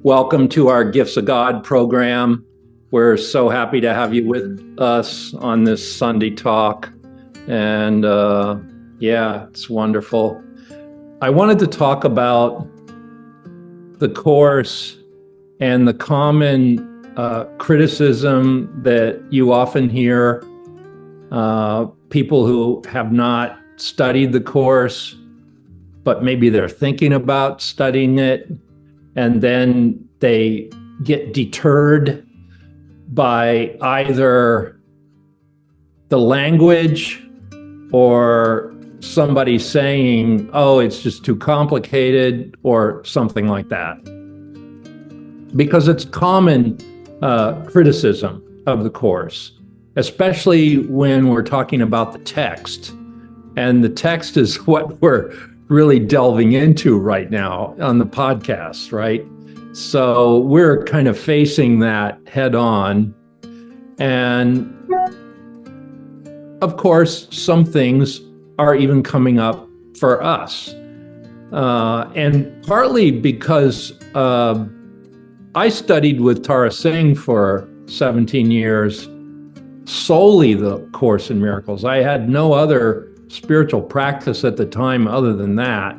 Welcome to our Gifts of God program. We're so happy to have you with us on this Sunday talk. And it's wonderful. I wanted to talk about the Course and the common criticism that you often hear. People who have not studied the Course, but maybe they're thinking about studying it, and then they get deterred by either the language or somebody saying, oh, it's just too complicated, or something like that. Because it's common criticism of the Course, especially when we're talking about the text. And the text is what we're really delving into right now on the podcast, right? So we're kind of facing that head on. And of course, some things are even coming up for us. And partly because I studied with Tara Singh for 17 years, solely the Course in Miracles. I had no other spiritual practice at the time other than that.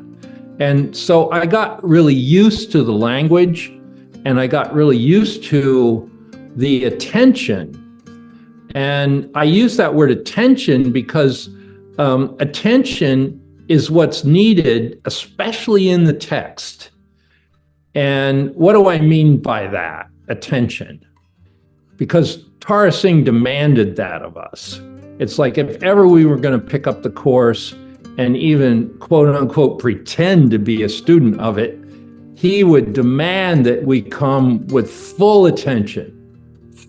And so I got really used to the language, and I got really used to the attention. And I use that word attention because attention is what's needed, especially in the text. And what do I mean by that? Attention. Because Tara Singh demanded that of us. It's like if ever we were going to pick up the Course and even quote unquote pretend to be a student of it, he would demand that we come with full attention.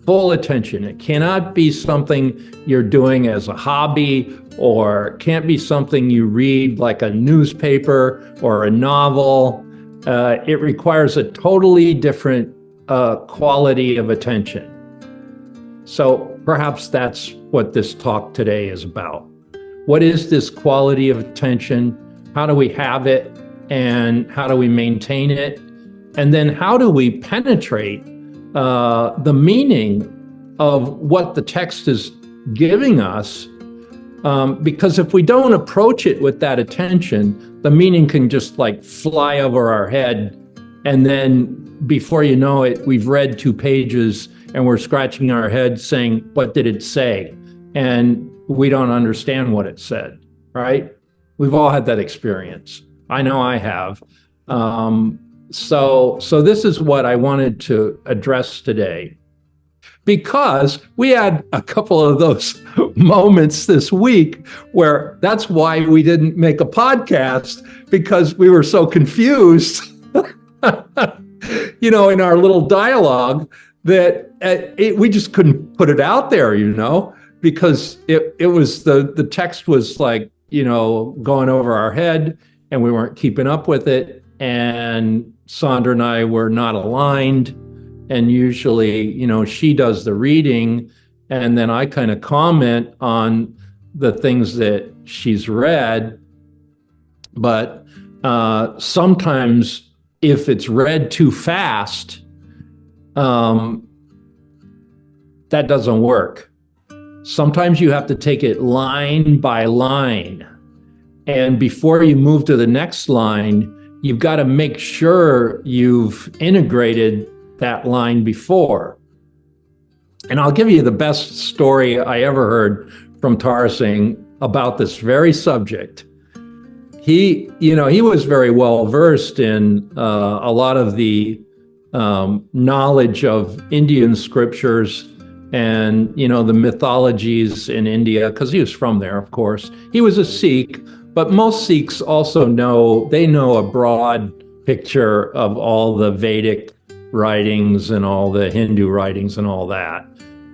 Full attention. It cannot be something you're doing as a hobby, or can't be something you read like a newspaper or a novel. It requires a totally different quality of attention. So perhaps that's what this talk today is about. What is this quality of attention? How do we have it? And how do we maintain it? And then how do we penetrate the meaning of what the text is giving us? Because if we don't approach it with that attention, the meaning can just like fly over our head. And then before you know it, we've read 2 pages and we're scratching our head saying, what did it say? And we don't understand what it said, right? We've all had that experience. I know I have. So this is what I wanted to address today, because we had a couple of those moments this week where that's why we didn't make a podcast, because we were so confused, in our little dialogue that we just couldn't put it out there, because it was the text was like, going over our head, and we weren't keeping up with it. And Sandra and I were not aligned. And usually, she does the reading, and then I kind of comment on the things that she's read. But sometimes if it's read too fast, that doesn't work. Sometimes you have to take it line by line. And before you move to the next line, you've got to make sure you've integrated that line before. And I'll give you the best story I ever heard from Tara Singh about this very subject. He was very well versed in a lot of the knowledge of Indian scriptures and, the mythologies in India, because he was from there, of course. He was a Sikh, but most Sikhs also know a broad picture of all the Vedic writings and all the Hindu writings and all that.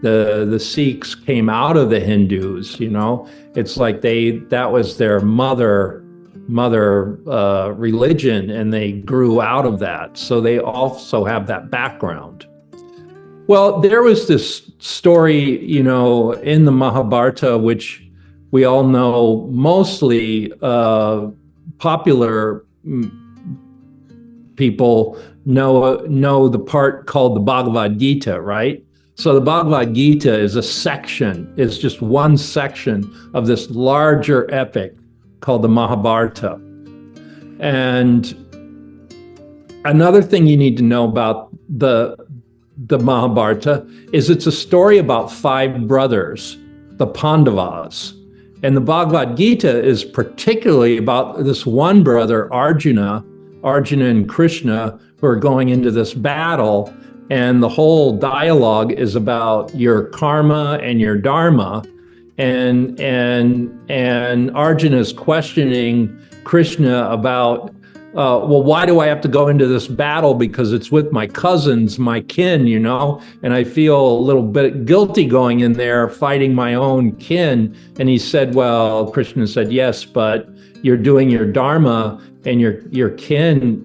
The Sikhs came out of the Hindus, it's like that was their mother religion, and they grew out of that. So they also have that background. Well, there was this story, in the Mahabharata, which we all know, mostly popular people know the part called the Bhagavad Gita, right? So the Bhagavad Gita is a section, it's just one section of this larger epic called the Mahabharata. And another thing you need to know about the Mahabharata is it's a story about 5 brothers, the Pandavas. And the Bhagavad Gita is particularly about this one brother, Arjuna and Krishna, who are going into this battle. And the whole dialogue is about your karma and your dharma. And Arjuna is questioning Krishna about, well, why do I have to go into this battle? Because it's with my cousins, my kin, and I feel a little bit guilty going in there fighting my own kin. And he said, well, Krishna said, yes, but you're doing your dharma, and your kin,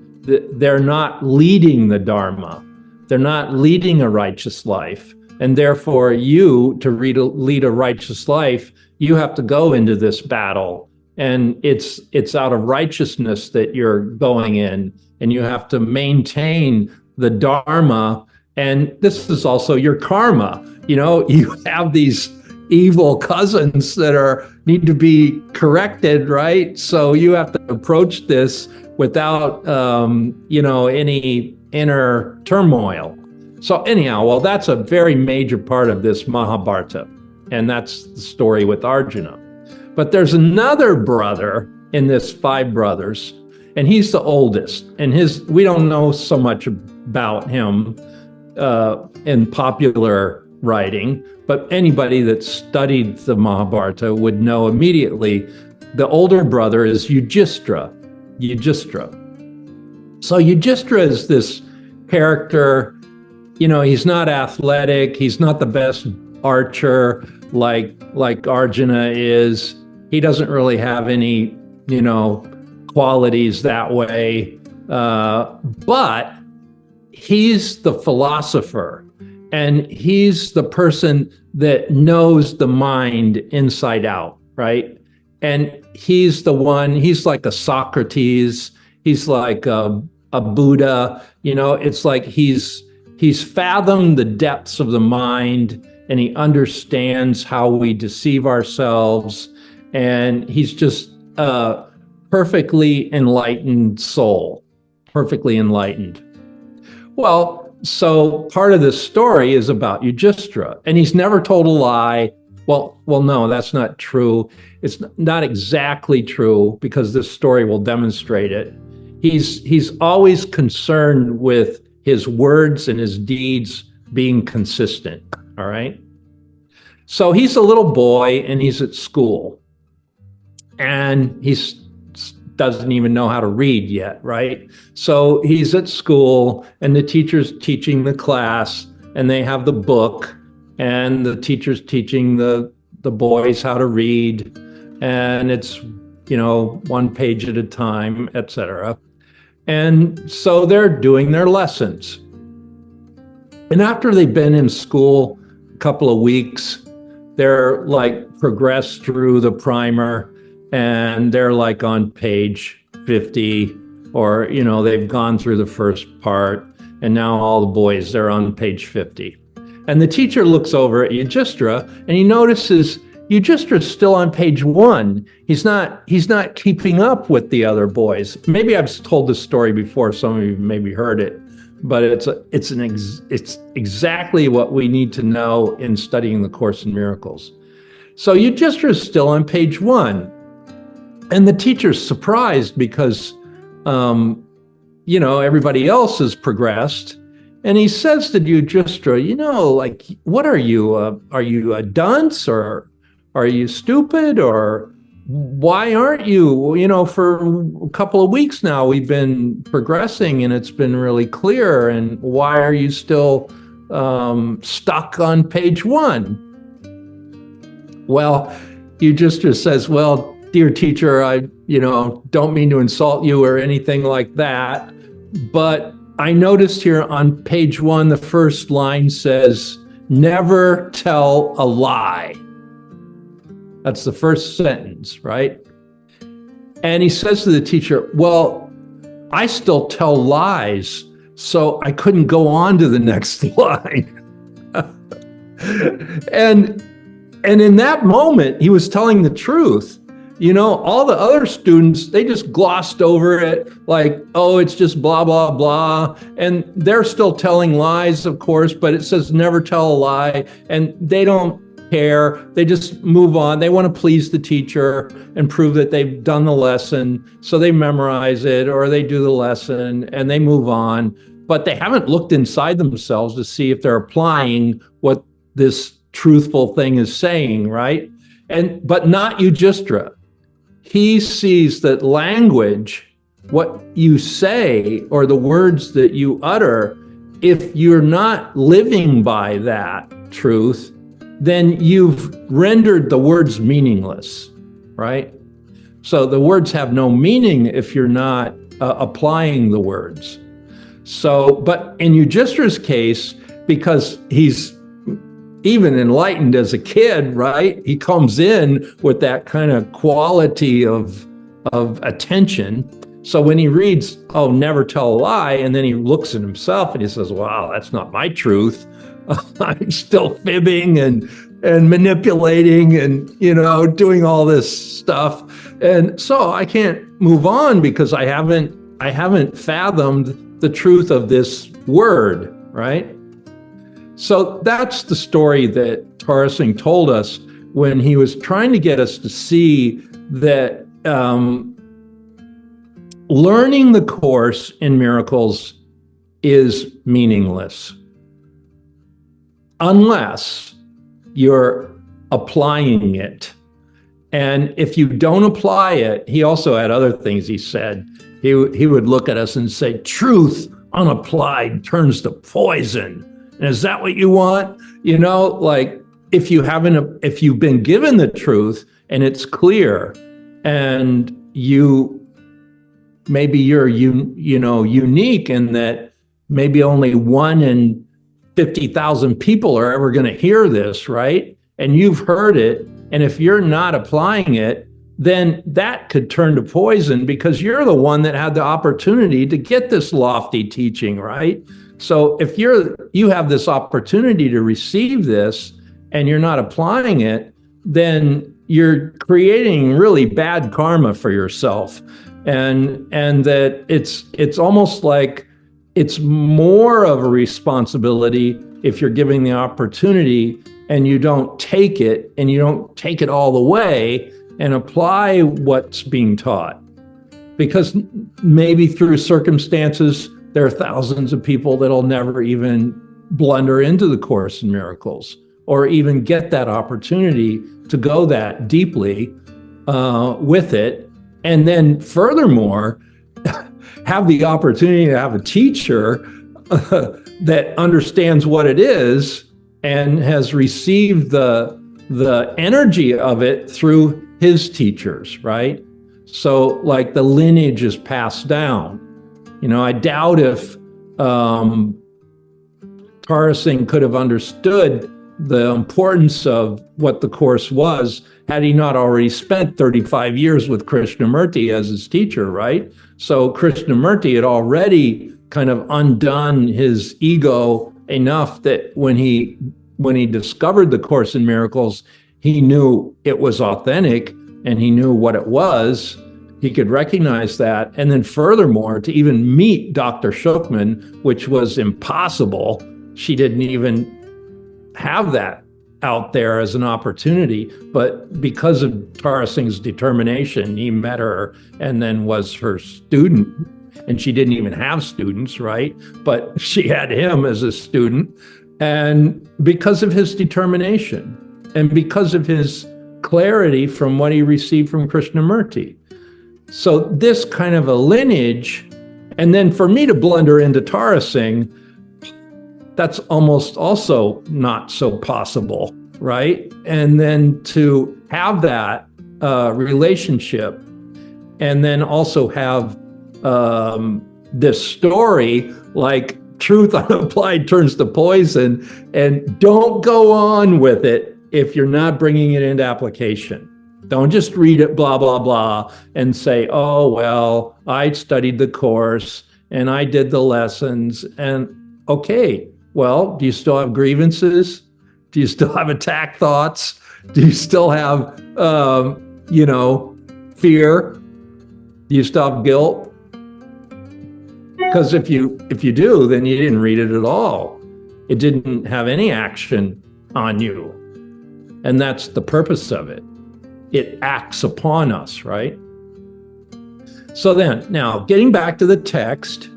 they're not leading the dharma. They're not leading a righteous life. And therefore, you, to lead a righteous life, you have to go into this battle. And it's out of righteousness that you're going in, and you have to maintain the dharma. And this is also your karma. You have these evil cousins that need to be corrected, right? So you have to approach this without any inner turmoil. So anyhow, well, that's a very major part of this Mahabharata, and that's the story with Arjuna. But there's another brother in this 5 brothers, and he's the oldest, and we don't know so much about him in popular writing, but anybody that studied the Mahabharata would know immediately. The older brother is Yudhishthira. So Yudhishthira is this character, he's not athletic, he's not the best archer like Arjuna is. He doesn't really have any, qualities that way, but he's the philosopher, and he's the person that knows the mind inside out, right? And he's like a Socrates, he's like a Buddha, it's like he's fathomed the depths of the mind, and he understands how we deceive ourselves, and he's just a perfectly enlightened soul, perfectly enlightened. Well, so part of this story is about Yudhishthira, and he's never told a lie. Well, no, that's not true. It's not exactly true, because this story will demonstrate it. He's always concerned with his words and his deeds being consistent, all right? So he's a little boy, and he's at school, and he doesn't even know how to read yet, right? So he's at school, and the teacher's teaching the class, and they have the book, and the teacher's teaching the boys how to read, and it's, 1 page at a time, etc. And so they're doing their lessons. And after they've been in school a couple of weeks, they're progressed through the primer, and they're on page 50, or, they've gone through the first part, and now all the boys, they're on page 50. And the teacher looks over at Yudhishthira, and he notices Yudhishthira's still on page 1. He's not keeping up with the other boys. Maybe I've told this story before, some of you maybe heard it, but it's exactly what we need to know in studying the Course in Miracles. So Yudhishthira's still on page 1, and the teacher's surprised because everybody else has progressed. And he says to Yudhishthira, what are you? Are you a dunce, or are you stupid, or why aren't you? For a couple of weeks now, we've been progressing, and it's been really clear. And why are you still stuck on page 1? Well, Yudhishthira says, well, dear teacher, I, don't mean to insult you or anything like that, but I noticed here on page 1, the first line says, never tell a lie. That's the first sentence, right? And he says to the teacher, well, I still tell lies, so I couldn't go on to the next line. And in that moment, he was telling the truth. All the other students, they just glossed over it like, oh, it's just blah, blah, blah. And they're still telling lies, of course, but it says never tell a lie. And they don't care. They just move on. They want to please the teacher and prove that they've done the lesson. So they memorize it or they do the lesson and they move on. But they haven't looked inside themselves to see if they're applying what this truthful thing is saying, right? But not Yudhishthira. He sees that language, what you say or the words that you utter, if you're not living by that truth, then you've rendered the words meaningless, right? So the words have no meaning if you're not applying the words. So, but in Yudhishthira's case, because he's even enlightened as a kid, right? He comes in with that kind of quality of attention. So when he reads, oh, never tell a lie, and then he looks at himself and he says, wow, that's not my truth. I'm still fibbing and manipulating and, doing all this stuff. And so I can't move on because I haven't fathomed the truth of this word, right? So that's the story that Tara Singh told us when he was trying to get us to see that learning the Course in Miracles is meaningless unless you're applying it. And if you don't apply it, he also had other things he said. He would look at us and say, truth unapplied turns to poison. And is that what you want? Like if you've been given the truth and it's clear and maybe you're unique in that maybe only 1 in 50,000 people are ever going to hear this, right? And you've heard it. And if you're not applying it, then that could turn to poison because you're the one that had the opportunity to get this lofty teaching, right? So if you have this opportunity to receive this and you're not applying it, then you're creating really bad karma for yourself. And that it's almost like it's more of a responsibility if you're giving the opportunity and you don't take it and you don't take it all the way and apply what's being taught. Because maybe through circumstances, there are thousands of people that'll never even blunder into the Course in Miracles or even get that opportunity to go that deeply with it. And then furthermore, have the opportunity to have a teacher that understands what it is and has received the energy of it through his teachers, right? So like the lineage is passed down. I doubt if Tara Singh could have understood the importance of what the Course was had he not already spent 35 years with Krishnamurti as his teacher, right? So Krishnamurti had already kind of undone his ego enough that when he discovered the Course in Miracles, he knew it was authentic and he knew what it was. He could recognize that. And then furthermore, to even meet Dr. Shukman, which was impossible. She didn't even have that out there as an opportunity. But because of Tara Singh's determination, he met her and then was her student. And she didn't even have students, right? But she had him as a student. And because of his determination and because of his clarity from what he received from Krishnamurti. So this kind of a lineage, and then for me to blunder into Tara Singh, that's almost also not so possible, right? And then to have that relationship and then also have this story like truth unapplied turns to poison, and don't go on with it if you're not bringing it into application. Don't just read it, blah, blah, blah, and say, oh, well, I studied the course and I did the lessons. And okay, well, do you still have grievances? Do you still have attack thoughts? Do you still have, fear? Do you still have guilt? Because if you do, then you didn't read it at all. It didn't have any action on you. And that's the purpose of it. It acts upon us, right? So then, now getting back to the text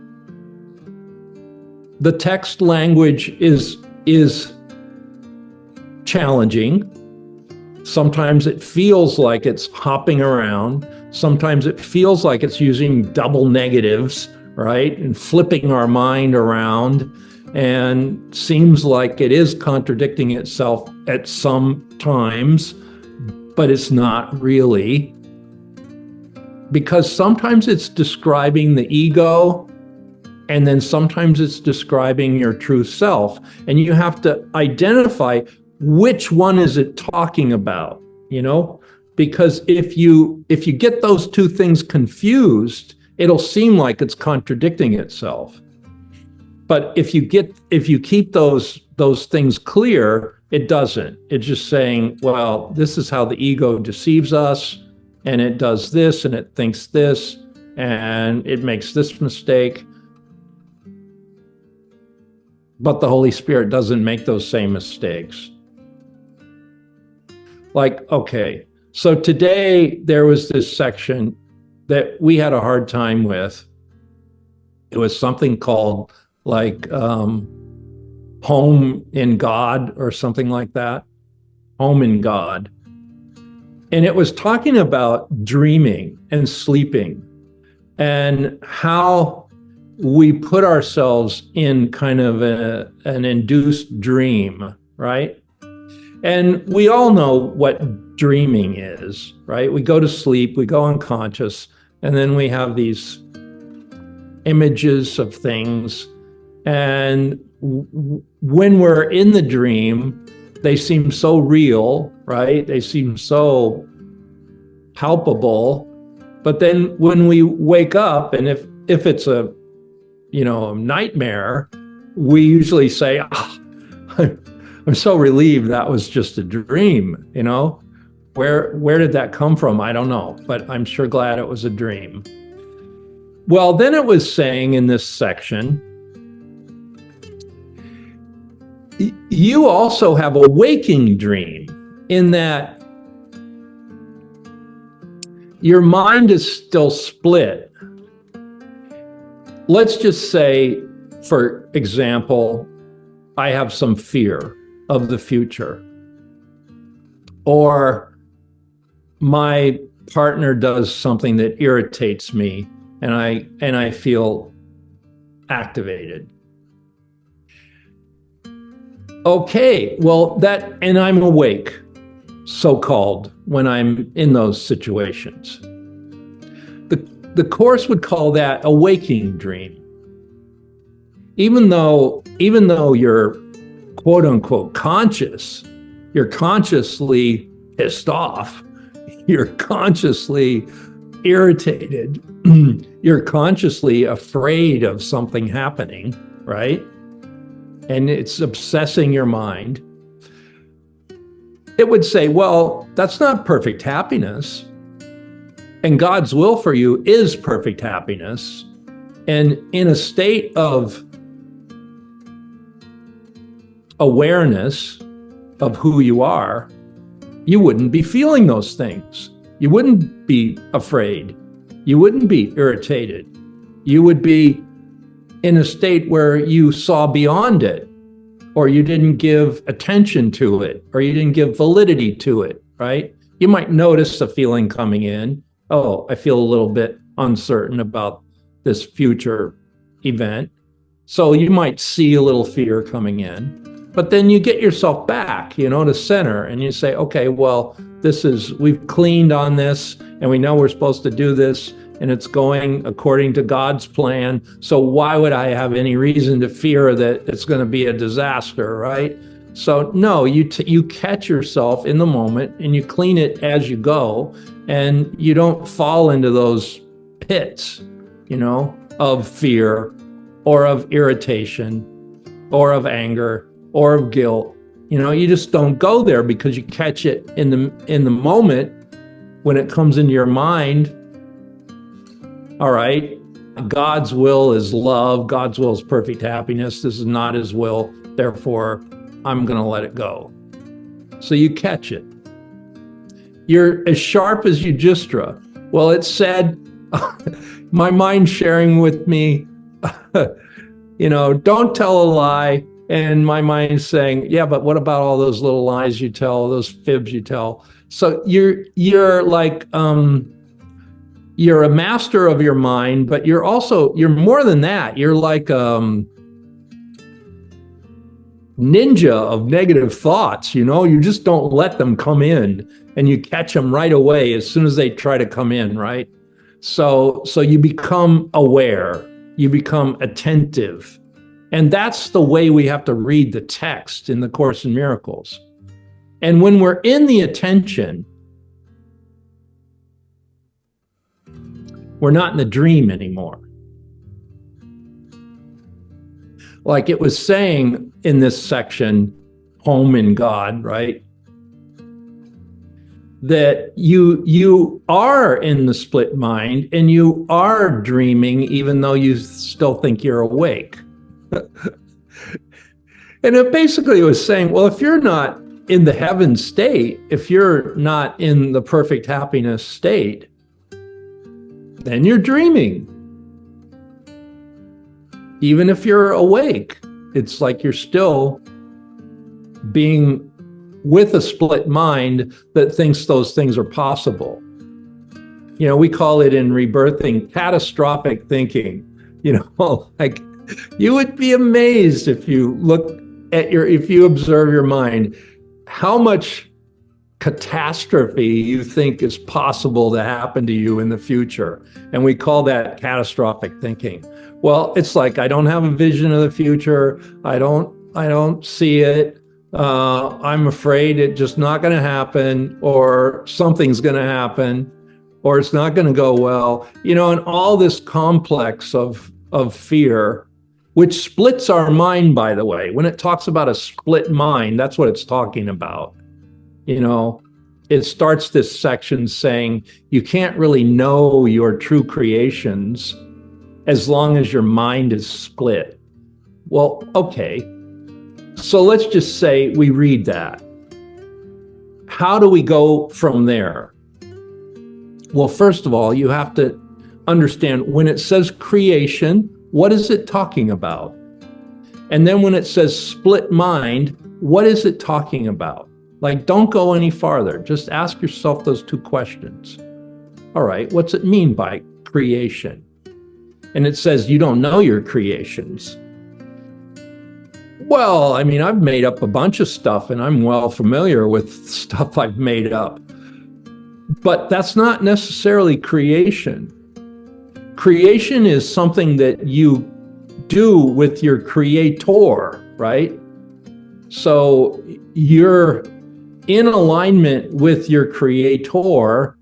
language is challenging. Sometimes it feels like it's hopping around. Sometimes it feels like it's using double negatives, right? And flipping our mind around, and seems like it is contradicting itself at some times, but it's not really. Because sometimes it's describing the ego, and then sometimes it's describing your true self. And you have to identify which one is it talking about, Because if you get those two things confused, it'll seem like it's contradicting itself. But if you keep those things clear, it doesn't. It's just saying, well, this is how the ego deceives us, and it does this, and it thinks this, and it makes this mistake. But the Holy Spirit doesn't make those same mistakes. Like, okay, so today there was this section that we had a hard time with. It was something called Home in God or something like that. Home in God. And it was talking about dreaming and sleeping and how we put ourselves in kind of an induced dream, right? And we all know what dreaming is, right? We go to sleep, we go unconscious, and then we have these images of things. And when we're in the dream, they seem so real, right? They seem so palpable. But then when we wake up, and if it's a nightmare, we usually say, I'm so relieved that was just a dream, Where did that come from? I don't know, but I'm sure glad it was a dream. Well, then it was saying in this section, you also have a waking dream, in that your mind is still split. Let's just say, for example, I have some fear of the future, or my partner does something that irritates me, and I feel activated. Okay, well, and I'm awake, so-called, when I'm in those situations. The Course would call that a waking dream. Even though you're quote unquote conscious, you're consciously pissed off, you're consciously irritated, you're consciously afraid of something happening, right? And it's obsessing your mind. It would say, well, that's not perfect happiness. And God's will for you is perfect happiness. And in a state of awareness of who you are, you wouldn't be feeling those things. You wouldn't be afraid. You wouldn't be irritated. You would be in a state where you saw beyond it, or you didn't give attention to it, or you didn't give validity to it, right? You might notice a feeling coming in. Oh, I feel a little bit uncertain about this future event. So you might see a little fear coming in, but then you get yourself back, to center, and you say, okay, well, we've cleaned on this, and we know we're supposed to do this, and it's going according to God's plan. So why would I have any reason to fear that it's going to be a disaster, right? So no, you catch yourself in the moment and you clean it as you go, and you don't fall into those pits, of fear or of irritation or of anger or of guilt. You just don't go there because you catch it in the moment when it comes into your mind. All right, God's will is love. God's will is perfect happiness. This is not his will. Therefore, I'm going to let it go. So you catch it. You're as sharp as Yudhisthira. Well, it said, my mind sharing with me, don't tell a lie. And my mind saying, yeah, but what about all those little lies you tell, those fibs you tell? So you're like, you're a master of your mind, but you're more than that. You're like ninja of negative thoughts. You just don't let them come in, and you catch them right away as soon as they try to come in, right? So you become aware, you become attentive. And that's the way we have to read the text in the Course in Miracles. And when we're in the attention, we're not in the dream anymore. Like it was saying in this section, Home in God, right? That you are in the split mind and you are dreaming, even though you still think you're awake. And it basically was saying, well, if you're not in the heaven state, if you're not in the perfect happiness state, then you're dreaming. Even if you're awake, it's like you're still being with a split mind that thinks those things are possible. We call it in rebirthing catastrophic thinking. Like you would be amazed if you if you observe your mind, how much catastrophe you think is possible to happen to you in the future. And we call that catastrophic thinking. Well, it's like, I don't have a vision of the future. I don't see it. I'm afraid it's just not going to happen, or something's going to happen, or it's not going to go well. And all this complex of fear, which splits our mind, by the way. When it talks about a split mind, that's what it's talking about. It starts this section saying you can't really know your true creations as long as your mind is split. Well, okay. So let's just say we read that. How do we go from there? Well, first of all, you have to understand when it says creation, what is it talking about? And then when it says split mind, what is it talking about? Like, don't go any farther. Just ask yourself those two questions. All right, what's it mean by creation? And it says you don't know your creations. Well, I've made up a bunch of stuff and I'm well familiar with stuff I've made up. But that's not necessarily creation. Creation is something that you do with your creator, right? So you're in alignment with your creator.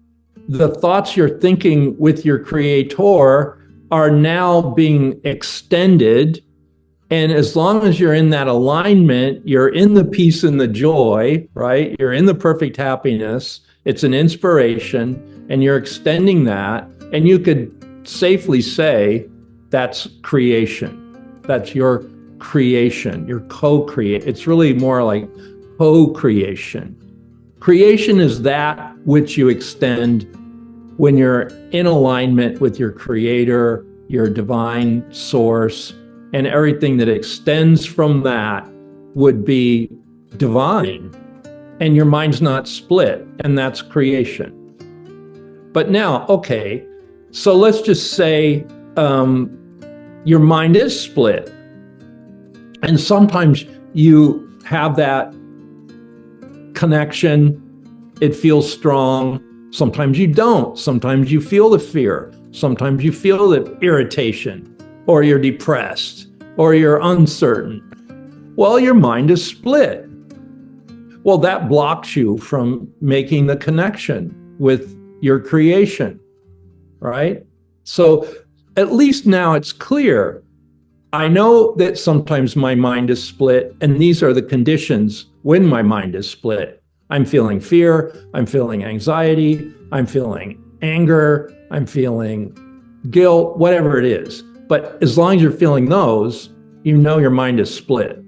The thoughts you're thinking with your creator are now being extended. And as long as you're in that alignment, you're in the peace and the joy, right? You're in the perfect happiness. It's an inspiration, and you're extending that. And you could safely say that's creation. That's your creation, your co-create. It's really more like co-creation. Creation is that which you extend when you're in alignment with your creator, your divine source, and everything that extends from that would be divine. And your mind's not split, and that's creation. But now, okay, so let's just say your mind is split. And sometimes you have that connection, it feels strong. Sometimes you don't. Sometimes you feel the fear. Sometimes you feel the irritation, or you're depressed, or you're uncertain. Well, your mind is split. Well, that blocks you from making the connection with your creation, right? So at least now it's clear. I know that sometimes my mind is split, and these are the conditions when my mind is split. I'm feeling fear, I'm feeling anxiety, I'm feeling anger, I'm feeling guilt, whatever it is. But as long as you're feeling those, you know your mind is split.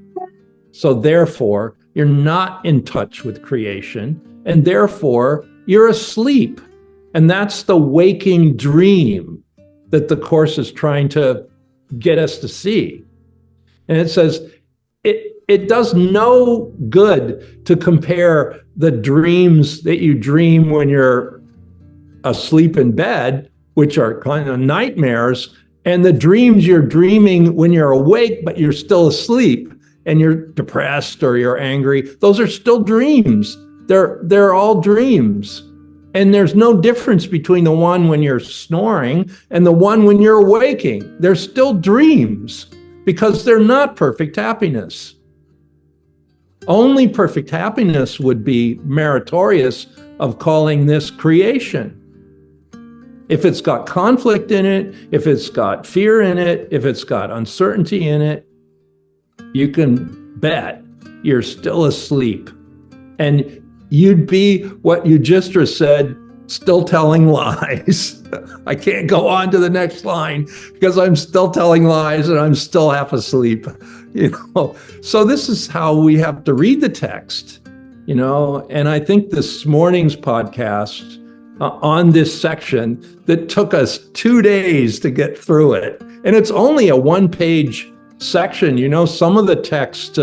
So therefore, you're not in touch with creation, and therefore you're asleep. And that's the waking dream that the Course is trying to get us to see. And it says, it does no good to compare the dreams that you dream when you're asleep in bed, which are kind of nightmares, and the dreams you're dreaming when you're awake, but you're still asleep and you're depressed or you're angry. Those are still dreams. They're all dreams. And there's no difference between the one when you're snoring and the one when you're waking. They're still dreams because they're not perfect happiness. Only perfect happiness would be meritorious of calling this creation. If it's got conflict in it, if it's got fear in it, if it's got uncertainty in it, you can bet you're still asleep. And you'd be what Yudhishthira said, still telling lies. I can't go on to the next line because I'm still telling lies and I'm still half asleep. So this is how we have to read the text, and I think this morning's podcast on this section that took us 2 days to get through it. And it's only a one-page section. Some of the text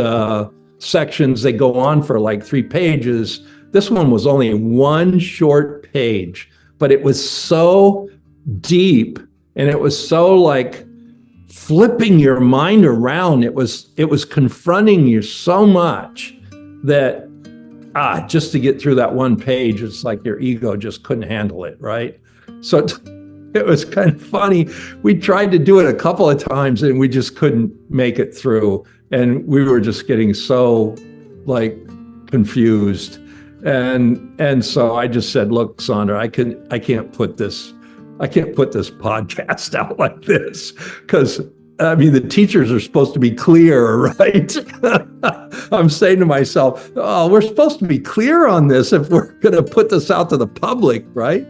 sections, they go on for like 3 pages. This one was only one short page, but it was so deep and it was so like flipping your mind around. It was confronting you so much that just to get through that one page, it's like your ego just couldn't handle it, right? So it was kind of funny. We tried to do it a couple of times and we just couldn't make it through. And we were just getting so like confused. And so I just said, look, Sandra, I can't put this podcast out like this because the teachers are supposed to be clear, right? I'm saying to myself, we're supposed to be clear on this if we're going to put this out to the public, right?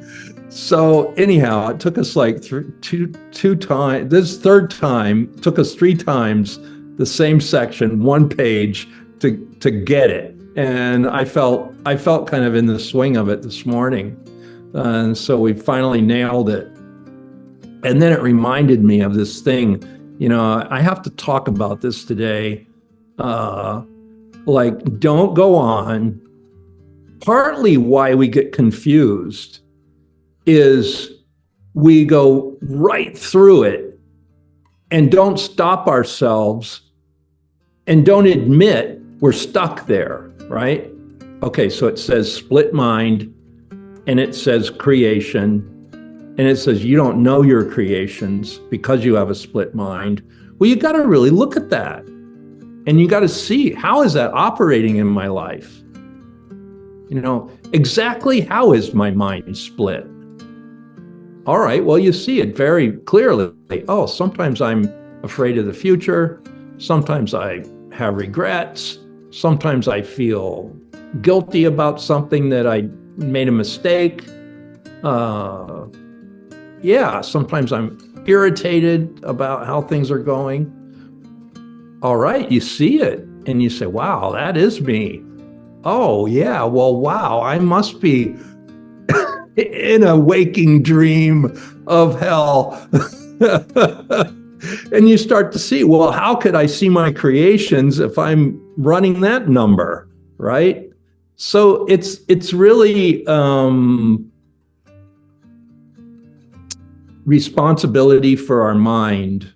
So anyhow, it took us like two times. This third time took us 3 times the same section, 1 page to get it. And I felt kind of in the swing of it this morning. And so we finally nailed it. And then it reminded me of this thing, I have to talk about this today. Don't go on. Partly why we get confused is we go right through it and don't stop ourselves and don't admit we're stuck there, right? Okay, so it says split mind and it says creation and it says you don't know your creations because you have a split mind. Well, you got to really look at that and you got to see, how is that operating in my life? Exactly how is my mind split? All right, well, you see it very clearly. Oh, sometimes I'm afraid of the future. Sometimes I have regrets. Sometimes I feel guilty about something that I made a mistake. Sometimes I'm irritated about how things are going. All right, you see it and you say, wow, that is me. Oh, yeah, well, wow, I must be in a waking dream of hell. And you start to see, well, how could I see my creations if I'm running that number, right? So it's really responsibility for our mind.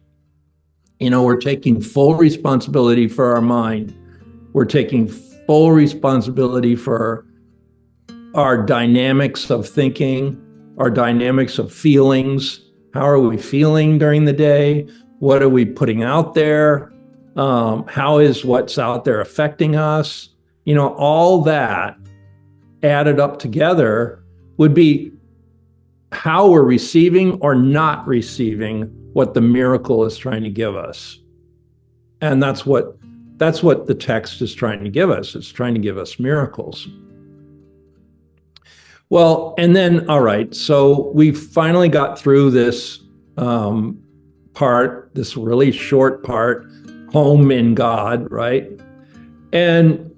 We're taking full responsibility for our mind. We're taking full responsibility for our dynamics of thinking, our dynamics of feelings. How are we feeling during the day? What are we putting out there? How is what's out there affecting us? all that added up together would be how we're receiving or not receiving what the miracle is trying to give us. And that's what the text is trying to give us. It's trying to give us miracles. Well, and then, all right, so we finally got through this part, this really short part, home in God, right? And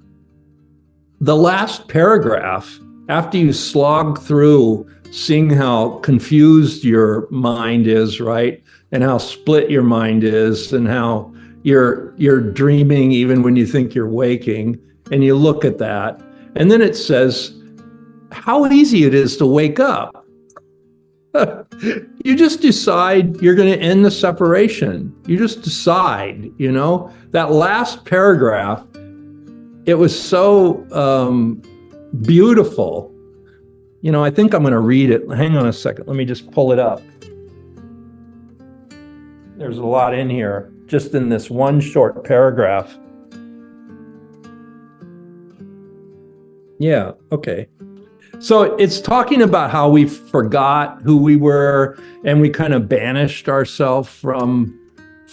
the last paragraph, after you slog through seeing how confused your mind is, right? And how split your mind is, and how you're dreaming even when you think you're waking, and you look at that. And then it says how easy it is to wake up. You just decide you're going to end the separation. You just decide, that last paragraph, it was so beautiful. I think I'm going to read it. Hang on a second. Let me just pull it up. There's a lot in here, just in this one short paragraph. Yeah, okay. So it's talking about how we forgot who we were, and we kind of banished ourselves from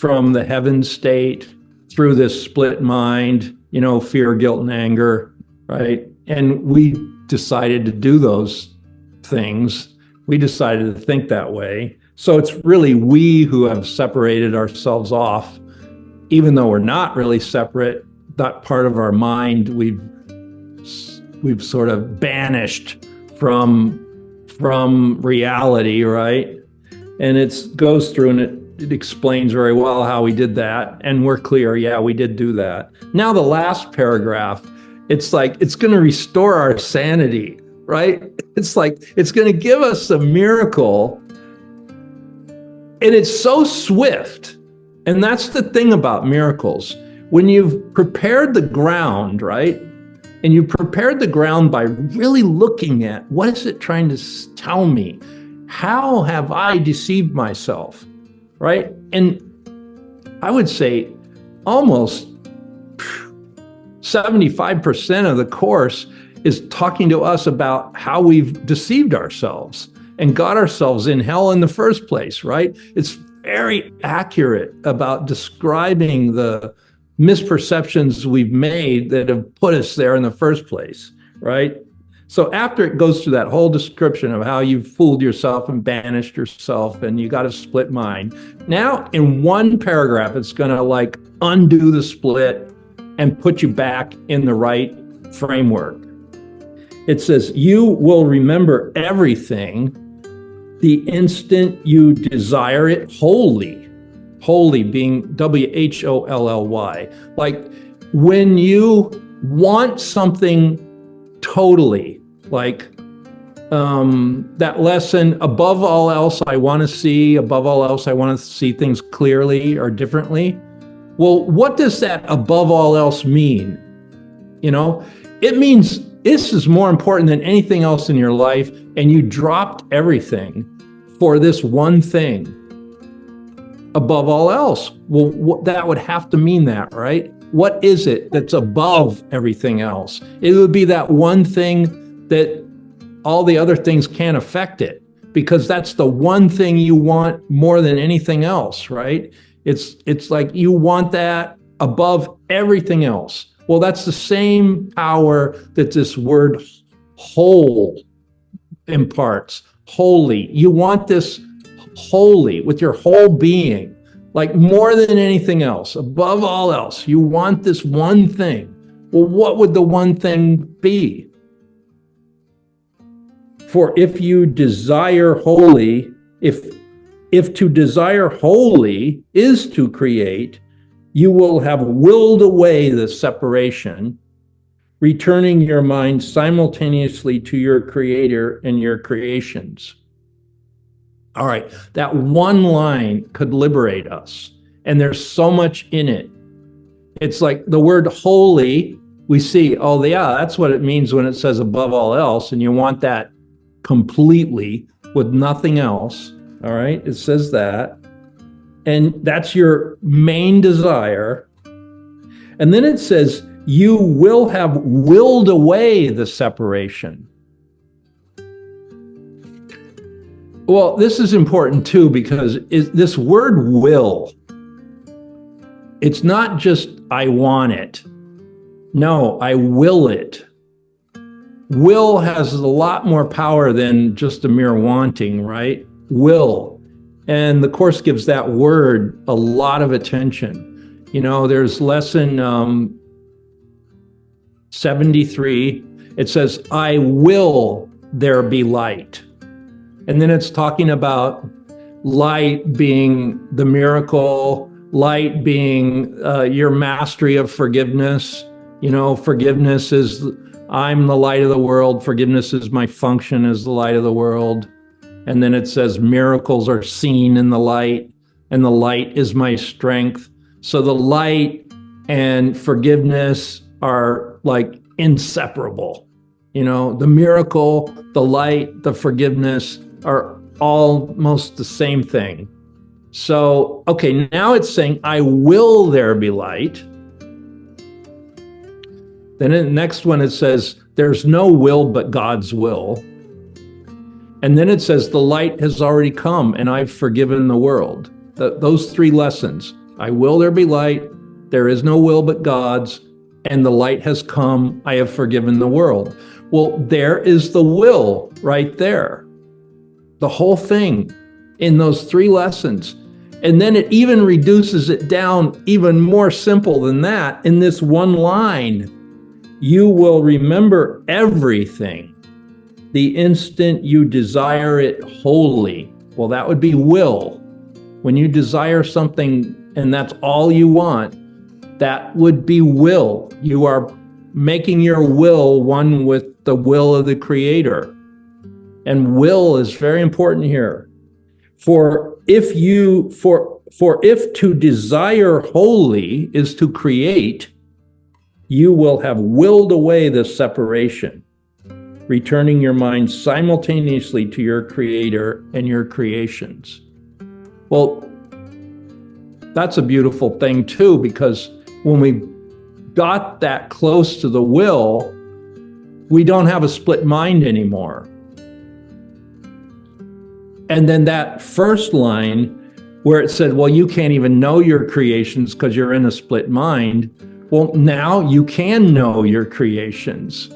the heaven state through this split mind, fear, guilt, and anger, right? And we decided to do those things. We decided to think that way. So it's really we who have separated ourselves off, even though we're not really separate. That part of our mind we've sort of banished from reality, right? And it goes through and it explains very well how we did that. And we're clear, yeah, we did do that. Now the last paragraph, it's like it's going to restore our sanity, right? It's like it's going to give us a miracle. And it's so swift. And that's the thing about miracles. When you've prepared the ground, right? And you prepared the ground by really looking at what is it trying to tell me? How have I deceived myself, right? And I would say almost 75% of the course is talking to us about how we've deceived ourselves and got ourselves in hell in the first place, right? It's very accurate about describing the misperceptions we've made that have put us there in the first place, right? So after it goes through that whole description of how you've fooled yourself and banished yourself and you got a split mind, now in one paragraph, it's going to undo the split and put you back in the right framework. It says, you will remember everything the instant you desire it wholly. Holy being WHOLLY. Like when you want something totally, like that lesson, above all else I want to see, above all else I want to see things clearly or differently. Well, what does that above all else mean? It means this is more important than anything else in your life, and you dropped everything for this one thing. Above all else. Well, that would have to mean that, right? What is it that's above everything else? It would be that one thing that all the other things can't affect it, because that's the one thing you want more than anything else, right? It's like you want that above everything else. Well, that's the same power that this word whole imparts. Holy. You want this holy with your whole being, like more than anything else, above all else. You want this one thing. Well, what would the one thing be? For if you desire holy, if to desire holy is to create, you will have willed away the separation, returning your mind simultaneously to your creator and your creations. All right, that one line could liberate us. And there's so much in it. It's like the word holy, we see, oh yeah, that's what it means when it says above all else, and you want that completely with nothing else. All right, it says that. And that's your main desire. And then it says, You will have willed away the separation. Well, this is important too, because this word will, it's not just I want it. No, I will it. Will has a lot more power than just a mere wanting, right? Will. And the Course gives that word a lot of attention. You know, there's lesson 73. It says, I will there be light. And then it's talking about light being the miracle, light being your mastery of forgiveness. You know, forgiveness is, I'm the light of the world. Forgiveness is my function as the light of the world. And then it says miracles are seen in the light, and the light is my strength. So the light and forgiveness are like inseparable. You know, the miracle, the light, the forgiveness are almost the same thing. So, okay, now it's saying, I will there be light. Then in the next one, it says, there's no will but God's will. And then it says, the light has already come and I've forgiven the world. Those three lessons, I will there be light, there is no will but God's, and the light has come, I have forgiven the world. Well, there is the will right there. The whole thing in those three lessons. And then it even reduces it down even more simple than that in this one line. You will remember everything the instant you desire it wholly. Well, that would be will. When you desire something and that's all you want, that would be will. You are making your will one with the will of the Creator. And will is very important here. For if to desire wholly is to create, you will have willed away the separation, returning your mind simultaneously to your Creator and your creations. Well, that's a beautiful thing too, because when we got that close to the will, we don't have a split mind anymore. And then that first line where it said, well, you can't even know your creations because you're in a split mind. Well, now you can know your creations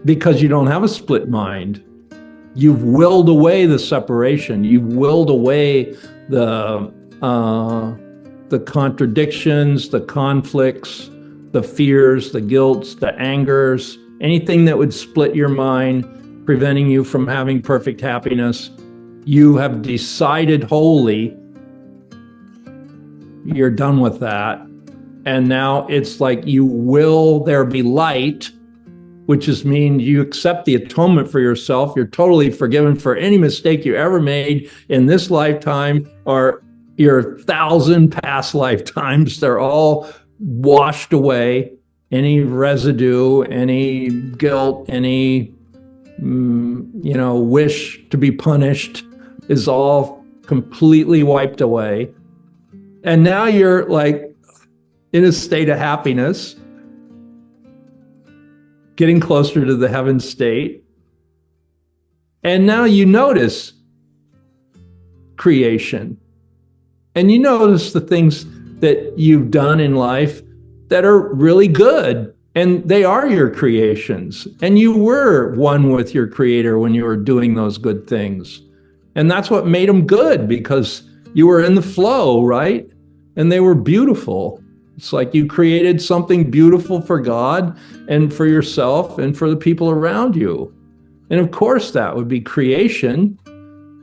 because you don't have a split mind. You've willed away the separation. You've willed away the contradictions, the conflicts, the fears, the guilts, the angers, anything that would split your mind, preventing you from having perfect happiness. You have decided wholly, you're done with that. And now it's like you will there be light, which is mean you accept the atonement for yourself. You're totally forgiven for any mistake you ever made in this lifetime or your 1,000 past lifetimes. They're all washed away. Any residue, any guilt, any wish to be punished is all completely wiped away. And now you're like in a state of happiness, getting closer to the heaven state. And now you notice creation. And you notice the things that you've done in life that are really good. And they are your creations. And you were one with your Creator when you were doing those good things. And that's what made them good, because you were in the flow, right? And they were beautiful. It's like you created something beautiful for God and for yourself and for the people around you. And of course, that would be creation.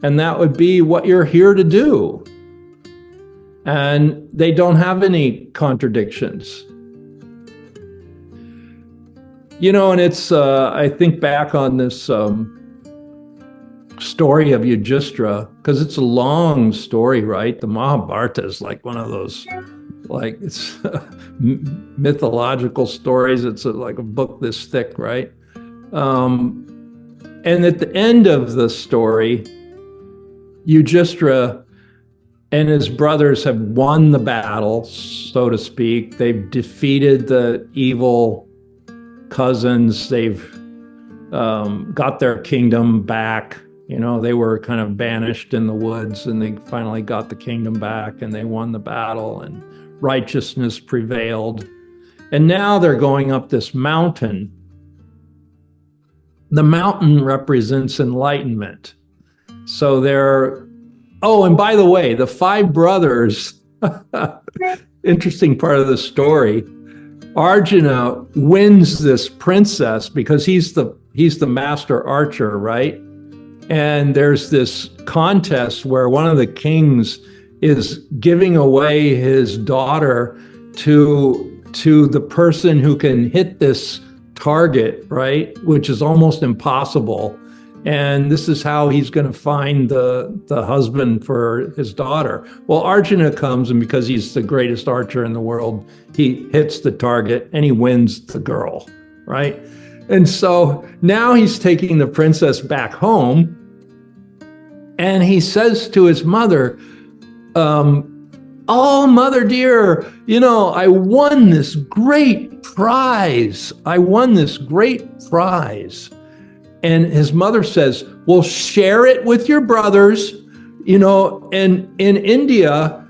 And that would be what you're here to do. And they don't have any contradictions. And it's, I think back on this story of Yudhishthira, because it's a long story, right? The Mahabharata is like one of those, like, it's mythological stories. It's like a book this thick, right? And at the end of the story, Yudhishthira and his brothers have won the battle, so to speak. They've defeated the evil cousins. They've got their kingdom back. You know, they were kind of banished in the woods, and they finally got the kingdom back, and they won the battle, and righteousness prevailed. And now they're going up this mountain. The mountain represents enlightenment. So they're, oh, and by the way, the five brothers, interesting part of the story, Arjuna wins this princess because he's the master archer, right? And there's this contest where one of the kings is giving away his daughter to the person who can hit this target, right? Which is almost impossible. And this is how he's going to find the husband for his daughter. Well, Arjuna comes, and because he's the greatest archer in the world, he hits the target and he wins the girl, right? And so now he's taking the princess back home, and he says to his mother, oh, mother dear, you know, I won this great prize. I won this great prize. And his mother says, well, share it with your brothers. You know, and in India,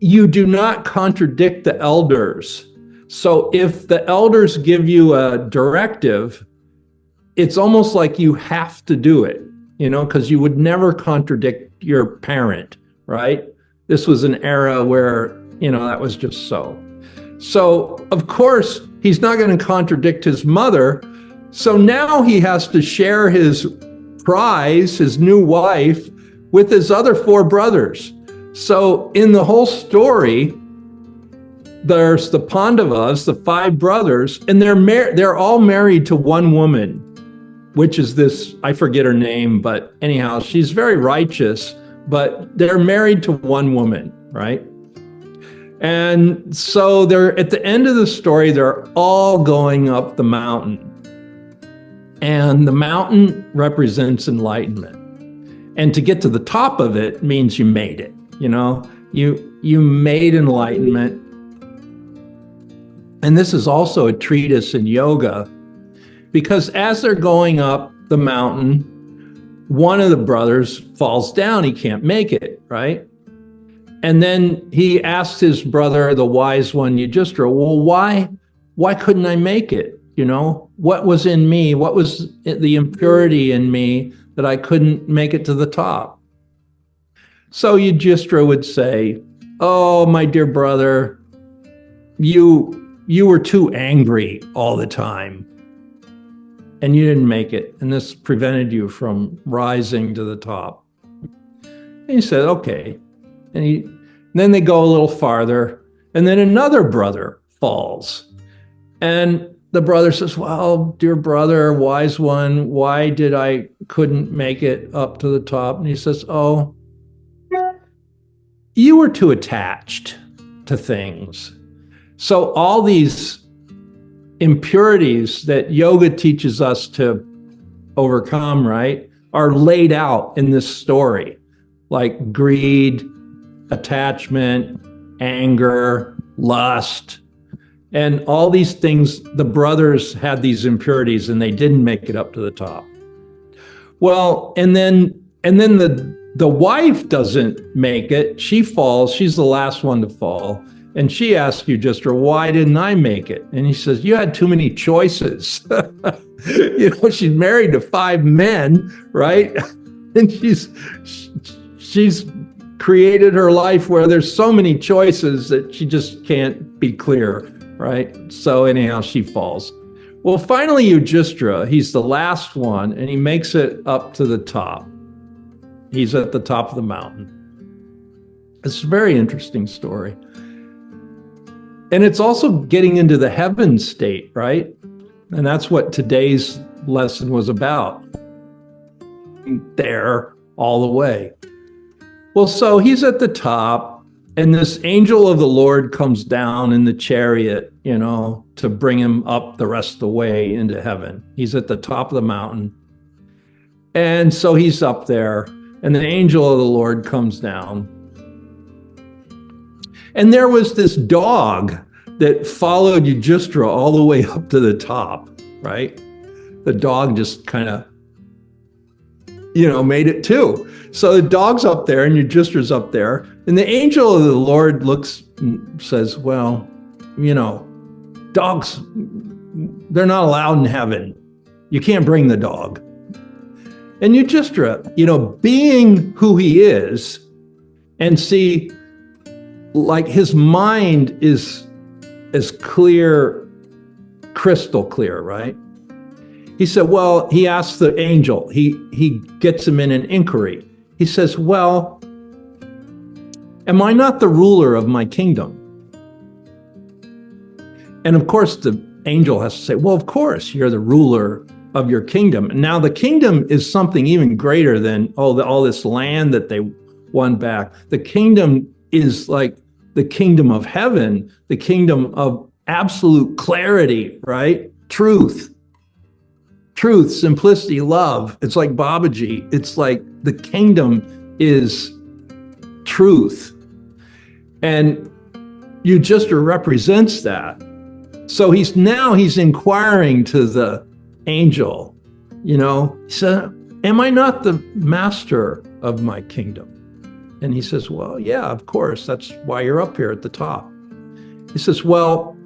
you do not contradict the elders. So if the elders give you a directive, it's almost like you have to do it, you know, because you would never contradict your parent, right? This was an era where, you know, that was just so. So, of course, he's not going to contradict his mother. So now he has to share his prize, his new wife, with his other four brothers. So in the whole story, there's the Pandavas, the five brothers, and they're all married to one woman, which is this, I forget her name, but anyhow, she's very righteous, but they're married to one woman, right? And so they're at the end of the story, they're all going up the mountain. And the mountain represents enlightenment. And to get to the top of it means you made it, you know? You made enlightenment. And this is also a treatise in yoga, because as they're going up the mountain, one of the brothers falls down. He can't make it, right? And then he asks his brother, the wise one, Yudhishthira, well, why couldn't I make it? You know, what was in me? What was the impurity in me that I couldn't make it to the top? So Yudhishthira would say, oh, my dear brother, you were too angry all the time, and you didn't make it, and this prevented you from rising to the top. And he said, okay. And then they go a little farther, and then another brother falls. And the brother says, well, dear brother, wise one, why couldn't make it up to the top? And he says, oh, you were too attached to things. So all these impurities that yoga teaches us to overcome, right, are laid out in this story, like greed, attachment, anger, lust, and all these things. The brothers had these impurities and they didn't make it up to the top. Well, and then the wife doesn't make it. She falls. She's the last one to fall. And she asks Yudhishthira, why didn't I make it? And he says, you had too many choices. You know, she's married to 5 men, right? And she's created her life where there's so many choices that she just can't be clear, right? So anyhow, she falls. Well, finally, Yudhishthira, he's the last one, and he makes it up to the top. He's at the top of the mountain. It's a very interesting story. And it's also getting into the heaven state, right? And that's what today's lesson was about. There all the way. Well, so he's at the top, and this angel of the Lord comes down in the chariot, you know, to bring him up the rest of the way into heaven. He's at the top of the mountain. And so he's up there. And the angel of the Lord comes down. And there was this dog that followed Yudhishthira all the way up to the top, right? The dog just kind of, made it too. So the dog's up there and Yudhishthira's up there. And the angel of the Lord looks and says, well, dogs, they're not allowed in heaven. You can't bring the dog. And Yudhishthira, being who he is, and see, like his mind is as clear, crystal clear, right? He said, well, he asks the angel, he gets him in an inquiry. He says, well, am I not the ruler of my kingdom? And of course, the angel has to say, well, of course, you're the ruler of your kingdom. And now the kingdom is something even greater than, all this land that they won back. The kingdom is like the kingdom of heaven, the kingdom of absolute clarity, right? Truth, simplicity, love. It's like Babaji. It's like the kingdom is truth. And Yudhishthira represents that. So he's inquiring to the angel, he said, am I not the master of my kingdom? And he says, well, yeah, of course. That's why you're up here at the top. He says, well,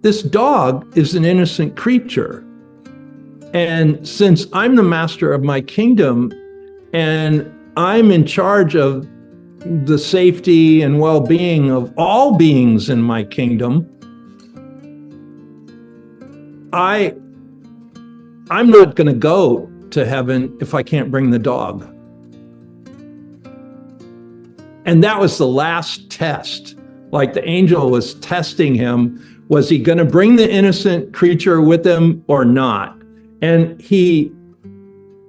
this dog is an innocent creature. And since I'm the master of my kingdom and I'm in charge of the safety and well-being of all beings in my kingdom, I'm not going to go to heaven if I can't bring the dog. And that was the last test. Like the angel was testing him. Was he going to bring the innocent creature with him or not? And he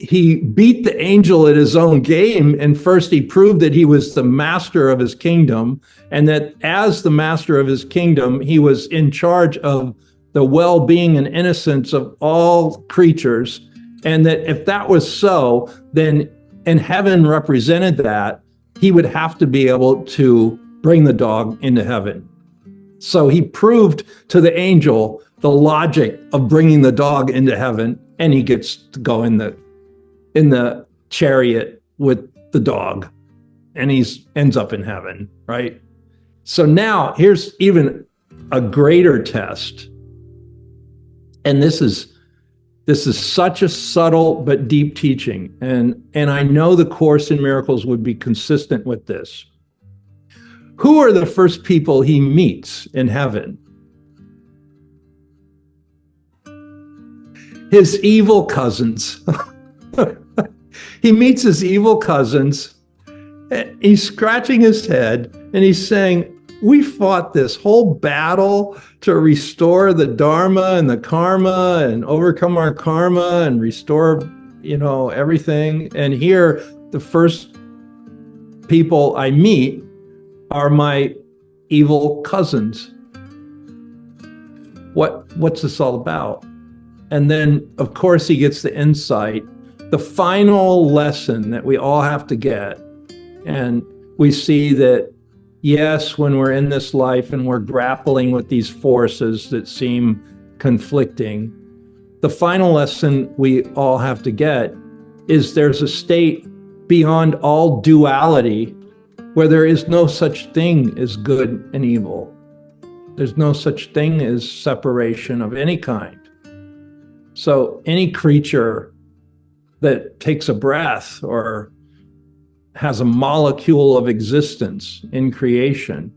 beat the angel at his own game. And first he proved that he was the master of his kingdom, and that as the master of his kingdom, he was in charge of the well-being and innocence of all creatures. And that if that was so, then, and heaven represented that, he would have to be able to bring the dog into heaven. So he proved to the angel the logic of bringing the dog into heaven, and he gets to go in the chariot with the dog, and ends up in heaven, right? So now here's even a greater test. And this is such a subtle but deep teaching. And I know the Course in Miracles would be consistent with this. Who are the first people he meets in heaven? His evil cousins. He meets his evil cousins. He's scratching his head and he's saying, we fought this whole battle to restore the Dharma and the karma and overcome our karma and restore, everything. And here, the first people I meet are my evil cousins. What's this all about? And then, of course, he gets the insight, the final lesson that we all have to get. And we see that, yes, when we're in this life and we're grappling with these forces that seem conflicting, the final lesson we all have to get is there's a state beyond all duality where there is no such thing as good and evil. There's no such thing as separation of any kind. So any creature that takes a breath or has a molecule of existence in creation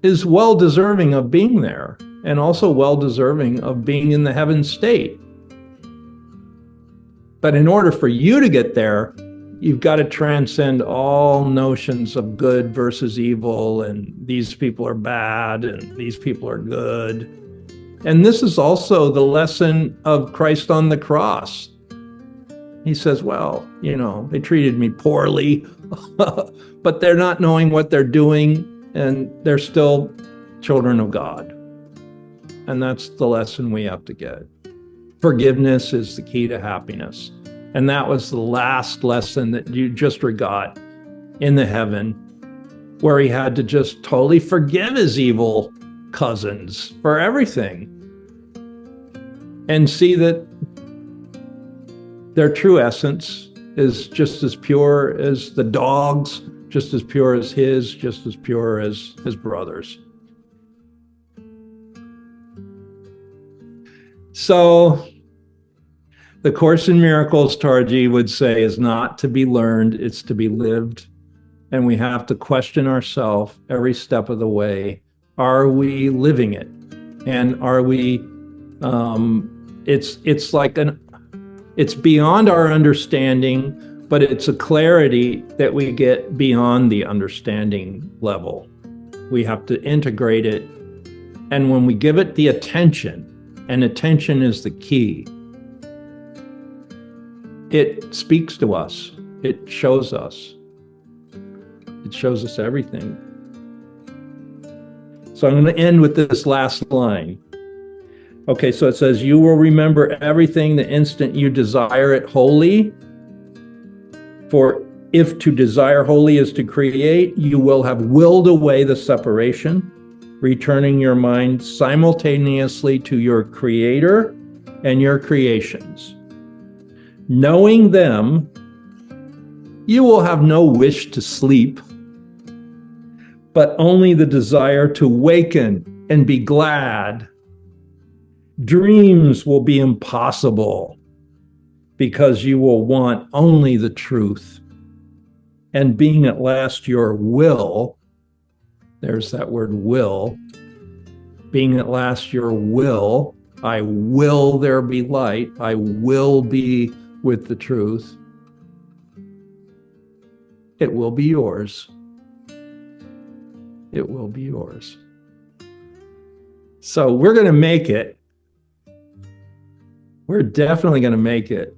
is well deserving of being there, and also well deserving of being in the heaven state. But in order for you to get there, you've got to transcend all notions of good versus evil, and these people are bad and these people are good. And this is also the lesson of Christ on the cross. He says, well, they treated me poorly, but they're not knowing what they're doing, and they're still children of God. And that's the lesson we have to get. Forgiveness is the key to happiness. And that was the last lesson that you just got in the heaven, where he had to just totally forgive his evil cousins for everything and see that their true essence is just as pure as the dog's, just as pure as his, just as pure as his brother's. So the Course in Miracles, Taraji would say, is not to be learned, it's to be lived. And we have to question ourselves every step of the way. Are we living it? And are we, it's like it's beyond our understanding, but it's a clarity that we get beyond the understanding level. We have to integrate it. And when we give it the attention, and attention is the key, it speaks to us. It shows us. It shows us everything. So I'm going to end with this last line. Okay, so it says, you will remember everything the instant you desire it wholly. For if to desire wholly is to create, you will have willed away the separation, returning your mind simultaneously to your Creator and your creations. Knowing them, you will have no wish to sleep, but only the desire to waken and be glad. Dreams will be impossible because you will want only the truth. And being at last your will, there's that word will, being at last your will, I will there be light, I will be with the truth, it will be yours. It will be yours. So we're going to make it. We're definitely going to make it.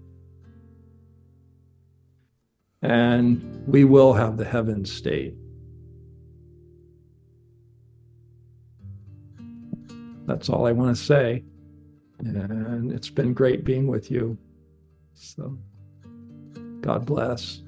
And we will have the heaven state. That's all I want to say. And it's been great being with you. So God bless.